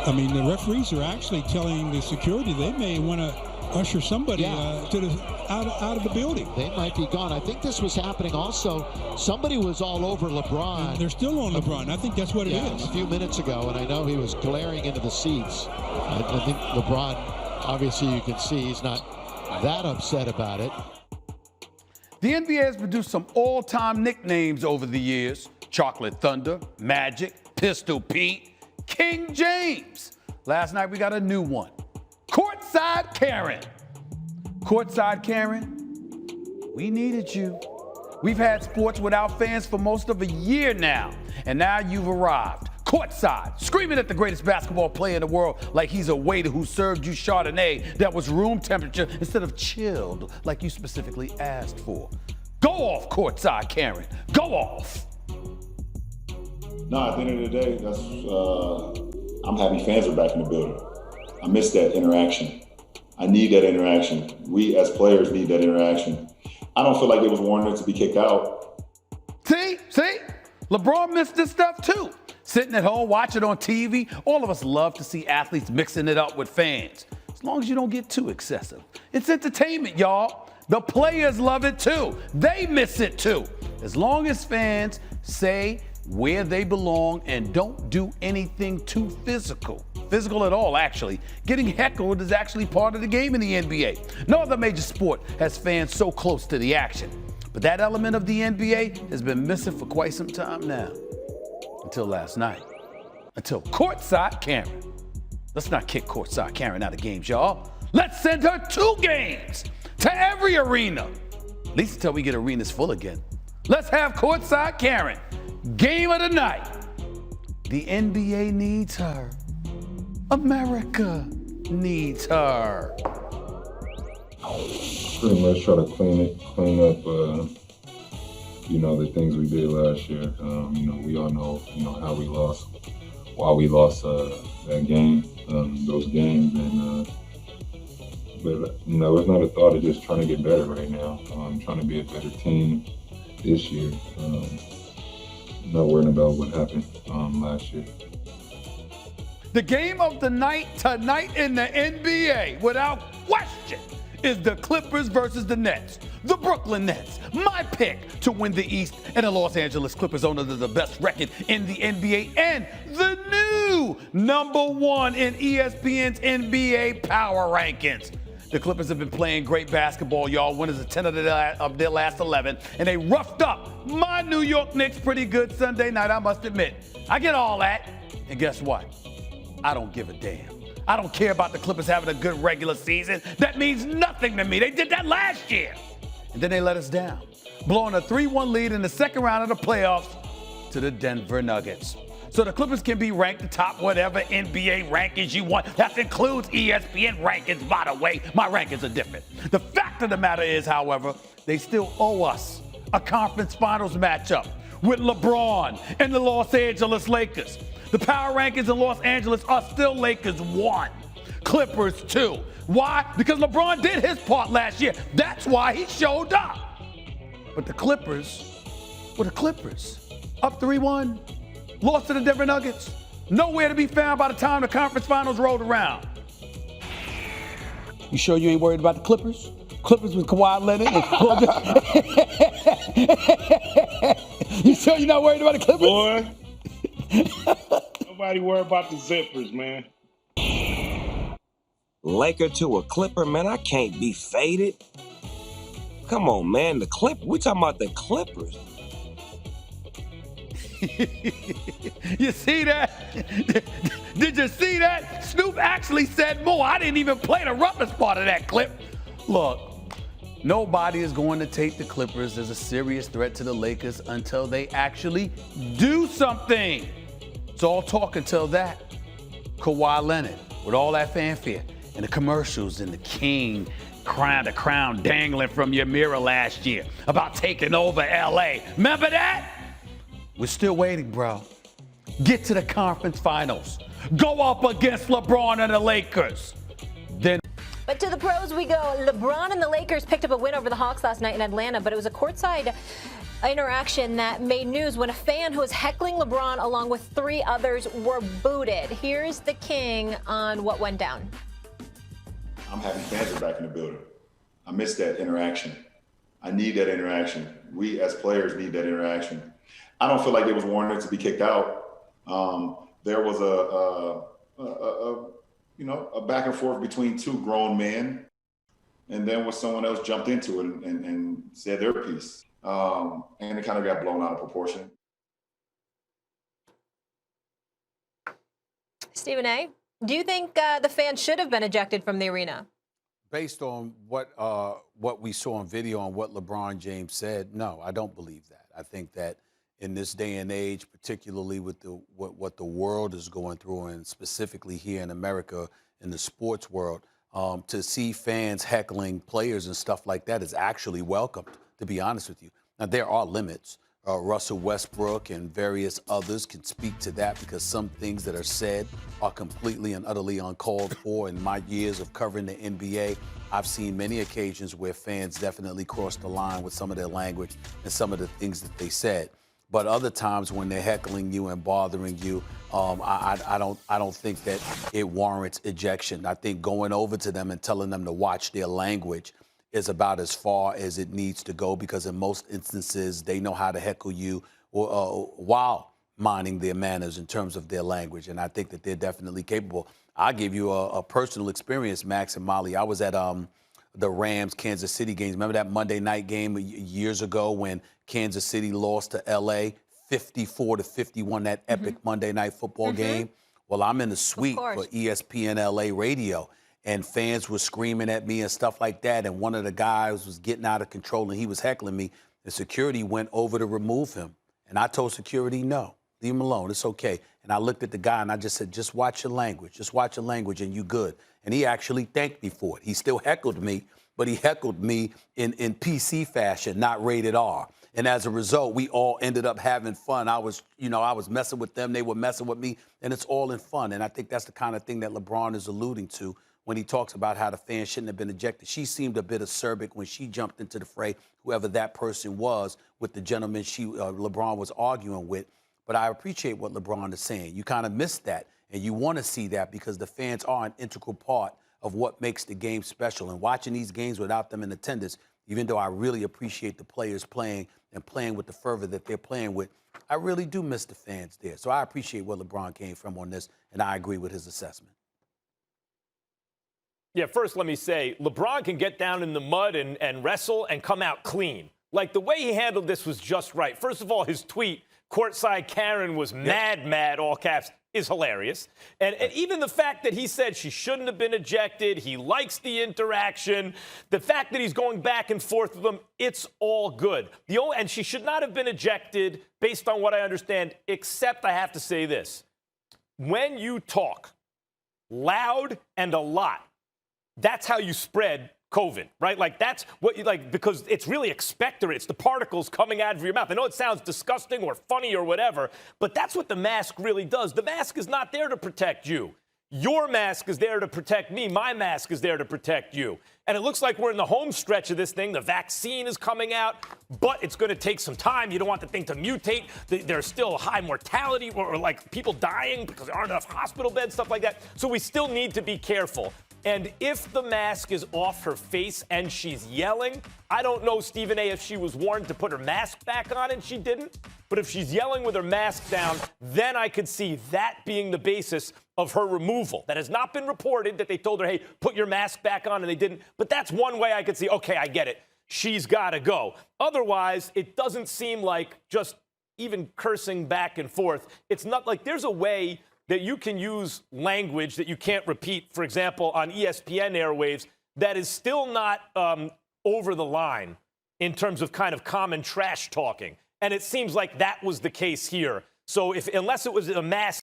I mean, the referees are actually telling the security they may want to usher somebody out of the building. They might be gone. I think this was happening also. Somebody was all over LeBron. And they're still on LeBron. I think that's what it is. A few minutes ago, and I know he was glaring into the seats. I think LeBron, obviously you can see he's not that upset about it. The NBA has produced some all-time nicknames over the years. Chocolate Thunder, Magic, Pistol Pete, King James. Last night we got a new one. Courtside Karen. Courtside Karen, we needed you. We've had sports without fans for most of a year now, and now you've arrived. Courtside, screaming at the greatest basketball player in the world like he's a waiter who served you Chardonnay that was room temperature instead of chilled like you specifically asked for. Go off, Courtside Karen. Go off. No, at the end of the day, I'm happy fans are back in the building. I miss that interaction. I need that interaction. We as players need that interaction. I don't feel like it was warranted to be kicked out. See? LeBron missed this stuff too. Sitting at home, watching on TV. All of us love to see athletes mixing it up with fans. As long as you don't get too excessive. It's entertainment, y'all. The players love it too. They miss it too. As long as fans say where they belong and don't do anything too physical at all, actually. Getting heckled is actually part of the game in the NBA. No other major sport has fans so close to the action. But that element of the NBA has been missing for quite some time now. Until last night. Until Courtside Karen. Let's not kick Courtside Karen out of games, y'all. Let's send her 2 games to every arena. At least until we get arenas full again. Let's have Courtside Karen. Game of the night. The NBA needs her. America needs her. Pretty much try to clean up, the things we did last year. We all know, how we lost, why we lost that game, those games, and but it's not a thought of just trying to get better right now. Trying to be a better team this year. Not worrying about what happened last year. The game of the night tonight in the NBA, without question, is the Clippers versus the Nets. The Brooklyn Nets, my pick to win the East, and the Los Angeles Clippers owner of the best record in the NBA, and the new #1 in ESPN's NBA Power Rankings. The Clippers have been playing great basketball, y'all. Winners of 10 of their last 11, and they roughed up my New York Knicks pretty good Sunday night, I must admit. I get all that, and guess what? I don't give a damn. I don't care about the Clippers having a good regular season. That means nothing to me. They did that last year. And then they let us down, blowing a 3-1 lead in the second round of the playoffs to the Denver Nuggets. So the Clippers can be ranked atop whatever NBA rankings you want. That includes ESPN rankings, by the way. My rankings are different. The fact of the matter is, however, they still owe us a conference finals matchup with LeBron and the Los Angeles Lakers. The power rankings in Los Angeles are still Lakers 1, Clippers 2. Why? Because LeBron did his part last year. That's why he showed up. But the Clippers were the Clippers. Up 3-1, lost to the Denver Nuggets. Nowhere to be found by the time the conference finals rolled around. You sure you ain't worried about the Clippers? Clippers with Kawhi Leonard and You sure you're not worried about the Clippers? Boy. Nobody worry about the zippers, man. Laker to a Clipper, man, I can't be faded. Come on, man, we talking about the Clippers. You see that? Did you see that? Snoop actually said more. I didn't even play the roughest part of that clip. Look, nobody is going to take the Clippers as a serious threat to the Lakers until they actually do something. It's all talk until that. Kawhi Leonard, with all that fanfare and the commercials and the the crown dangling from your mirror last year about taking over LA. Remember that? We're still waiting, bro. Get to the conference finals. Go up against LeBron and the Lakers. Then. But to the pros we go. LeBron and the Lakers picked up a win over the Hawks last night in Atlanta, but it was a courtside interaction that made news when a fan who was heckling LeBron along with 3 others were booted. Here's the King on what went down. I'm happy fans are back in the building. I miss that interaction. I need that interaction. We as players need that interaction. I don't feel like it was warranted to be kicked out. There was a back and forth between 2 grown men, and then when someone else jumped into it and said their piece. And it kind of got blown out of proportion. Stephen A., do you think the fans should have been ejected from the arena? Based on what we saw on video and what LeBron James said, no, I don't believe that. I think that in this day and age, particularly with what the world is going through, and specifically here in America in the sports world, to see fans heckling players and stuff like that is actually welcomed, to be honest with you. Now, there are limits. Russell Westbrook and various others can speak to that because some things that are said are completely and utterly uncalled for. In my years of covering the NBA, I've seen many occasions where fans definitely cross the line with some of their language and some of the things that they said. But other times when they're heckling you and bothering you, I don't think that it warrants ejection. I think going over to them and telling them to watch their language is about as far as it needs to go, because in most instances they know how to heckle you while minding their manners in terms of their language. And I think that they're definitely capable. I'll give you a personal experience, Max and Molly. I was at the Rams-Kansas City games. Remember that Monday night game years ago when Kansas City lost to L.A. 54-51, that epic Monday night football game? Well, I'm in the suite for ESPN LA radio, and fans were screaming at me and stuff like that. And one of the guys was getting out of control and he was heckling me. The security went over to remove him. And I told security, no, leave him alone. It's okay. And I looked at the guy and I just said, just watch your language. Just watch your language and you good. And he actually thanked me for it. He still heckled me, but he heckled me in PC fashion, not rated R. And as a result, we all ended up having fun. I was messing with them. They were messing with me. And it's all in fun. And I think that's the kind of thing that LeBron is alluding to when he talks about how the fans shouldn't have been ejected. She seemed a bit acerbic when she jumped into the fray, whoever that person was, with the gentleman LeBron was arguing with. But I appreciate what LeBron is saying. You kind of missed that, and you want to see that because the fans are an integral part of what makes the game special. And watching these games without them in attendance, even though I really appreciate the players playing and playing with the fervor that they're playing with, I really do miss the fans there. So I appreciate where LeBron came from on this, and I agree with his assessment. Yeah, first let me say, LeBron can get down in the mud and wrestle and come out clean. Like, the way he handled this was just right. First of all, his tweet, Courtside Karen was mad, all caps, is hilarious. And even the fact that he said she shouldn't have been ejected, he likes the interaction, the fact that he's going back and forth with them, it's all good. And she should not have been ejected, based on what I understand, except I have to say this. When you talk loud and a lot, that's how you spread COVID, right? Like, that's what you like, because it's really expectorate. It's the particles coming out of your mouth. I know it sounds disgusting or funny or whatever, but that's what the mask really does. The mask is not there to protect you. Your mask is there to protect me. My mask is there to protect you. And it looks like we're in the home stretch of this thing. The vaccine is coming out, but it's going to take some time. You don't want the thing to mutate. There's still high mortality or like people dying because there aren't enough hospital beds, stuff like that. So we still need to be careful. And if the mask is off her face and she's yelling, I don't know, Stephen A., if she was warned to put her mask back on and she didn't. But if she's yelling with her mask down, then I could see that being the basis of her removal. That has not been reported, that they told her, hey, put your mask back on, and they didn't. But that's one way I could see, okay, I get it. She's got to go. Otherwise, it doesn't seem like just even cursing back and forth. It's not like there's a way that you can use language that you can't repeat, for example, on ESPN airwaves, that is still not over the line in terms of kind of common trash talking. And it seems like that was the case here. So unless it was a mass